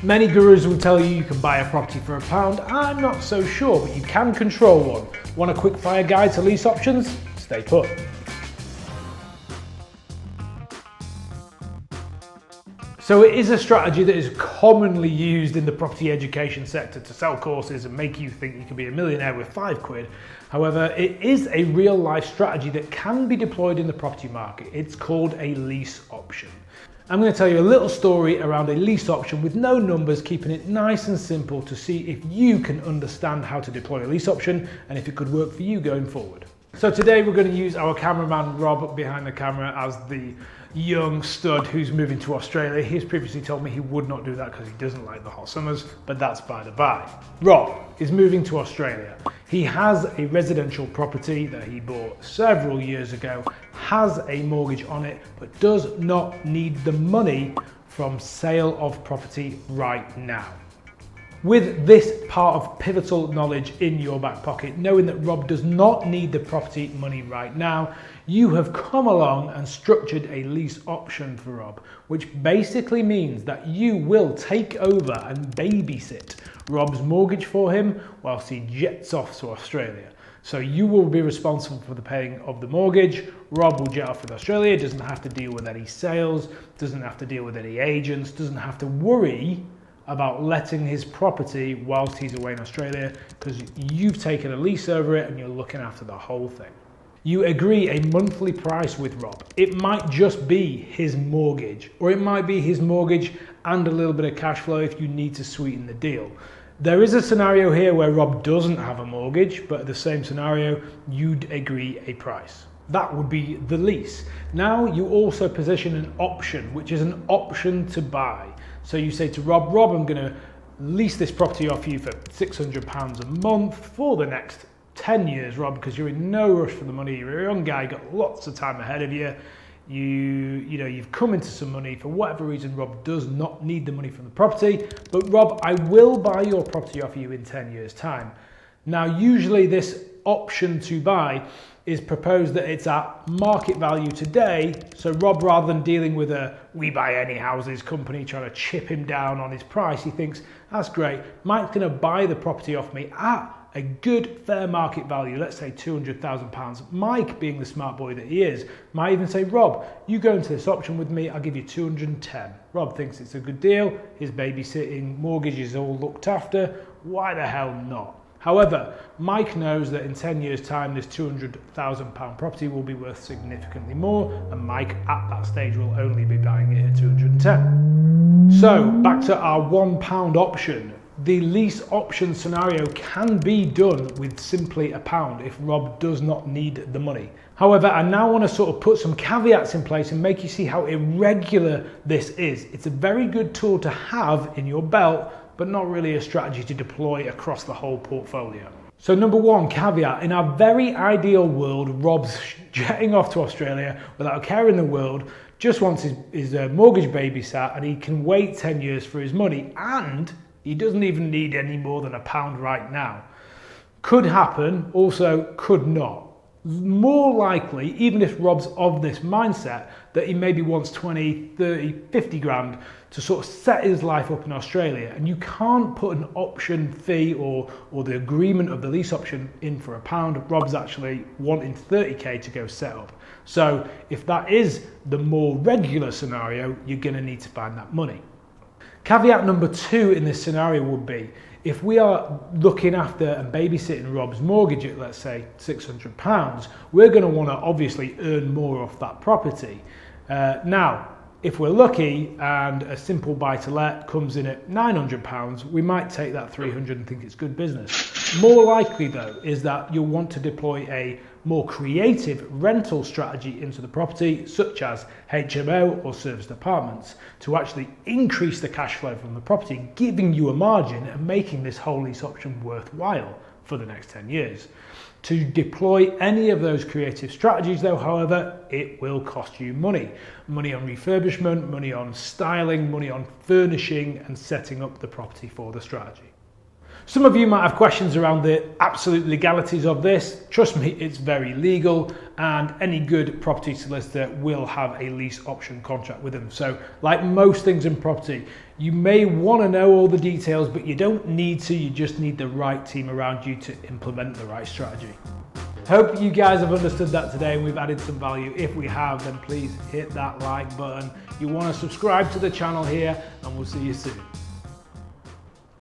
Many gurus will tell you can buy a property for £1. I'm not so sure, but you can control one. Want a quick fire guide to lease options? Stay put. So it is a strategy that is commonly used in the property education sector to sell courses and make you think you can be a millionaire with £5. However, it is a real life strategy that can be deployed in the property market. It's called a lease option. I'm going to tell you a little story around a lease option with no numbers, keeping it nice and simple to see if you can understand how to deploy a lease option and if it could work for you going forward. So today we're going to use our cameraman Rob behind the camera as the young stud who's moving to Australia. He's previously told me he would not do that because he doesn't like the hot summers, but that's by the by. Rob is moving to Australia. He has a residential property that he bought several years ago, has a mortgage on it, but does not need the money from sale of property right now. With this part of pivotal knowledge in your back pocket, knowing that Rob does not need the property money right now, you have come along and structured a lease option for Rob, which basically means that you will take over and babysit Rob's mortgage for him whilst he jets off to Australia. So you will be responsible for the paying of the mortgage. Rob will jet off with Australia, doesn't have to deal with any sales, doesn't have to deal with any agents, doesn't have to worry about letting his property whilst he's away in Australia because you've taken a lease over it and you're looking after the whole thing. You agree a monthly price with Rob. It might just be his mortgage, or it might be his mortgage and a little bit of cash flow if you need to sweeten the deal. There is a scenario here where Rob doesn't have a mortgage, but the same scenario, you'd agree a price. That would be the lease. Now you also position an option, which is an option to buy. So you say to Rob, I'm going to lease this property off you for £600 a month for the next 10 years, Rob, because you're in no rush for the money. You're a young guy, got lots of time ahead of you. You've come into some money. For whatever reason, Rob does not need the money from the property. But Rob, I will buy your property off you in 10 years' time. Now, usually this option to buy is proposed that it's at market value today. So Rob, rather than dealing with a We Buy Any Houses company trying to chip him down on his price, he thinks, that's great. Mike's going to buy the property off me at a good fair market value, let's say £200,000. Mike, being the smart boy that he is, might even say, Rob, you go into this option with me, I'll give you 210. Rob thinks it's a good deal. His babysitting mortgage is all looked after. Why the hell not? However, Mike knows that in 10 years' time, this £200,000 property will be worth significantly more, and Mike at that stage will only be buying it at 210. So back to our £1 option. The lease option scenario can be done with simply £1 if Rob does not need the money. However, I now want to sort of put some caveats in place and make you see how irregular this is. It's a very good tool to have in your belt, but not really a strategy to deploy across the whole portfolio. So number one caveat, in our very ideal world, Rob's jetting off to Australia without a care in the world, just wants his mortgage babysat, and he can wait 10 years for his money, and he doesn't even need any more than £1 right now. Could happen, also could not. More likely, even if Rob's of this mindset, that he maybe wants 20, 30, 50 grand to sort of set his life up in Australia, and you can't put an option fee or the agreement of the lease option in for £1. Rob's actually wanting 30k to go set up. So if that is the more regular scenario, you're going to need to find that money. Caveat number two in this scenario would be, if we are looking after and babysitting Rob's mortgage at, let's say, £600, we're going to want to obviously earn more off that property. Now, if we're lucky and a simple buy-to-let comes in at £900, we might take that 300 and think it's good business. More likely, though, is that you'll want to deploy a more creative rental strategy into the property, such as HMO or serviced apartments, to actually increase the cash flow from the property, giving you a margin and making this whole lease option worthwhile for the next 10 years. To deploy any of those creative strategies, though, however, it will cost you money. Money on refurbishment, money on styling, money on furnishing and setting up the property for the strategy. Some of you might have questions around the absolute legalities of this. Trust me, it's very legal, and any good property solicitor will have a lease option contract with them. So like most things in property, you may want to know all the details, but you don't need to. You just need the right team around you to implement the right strategy. Hope you guys have understood that today and we've added some value. If we have, then please hit that like button. You want to subscribe to the channel here, and we'll see you soon.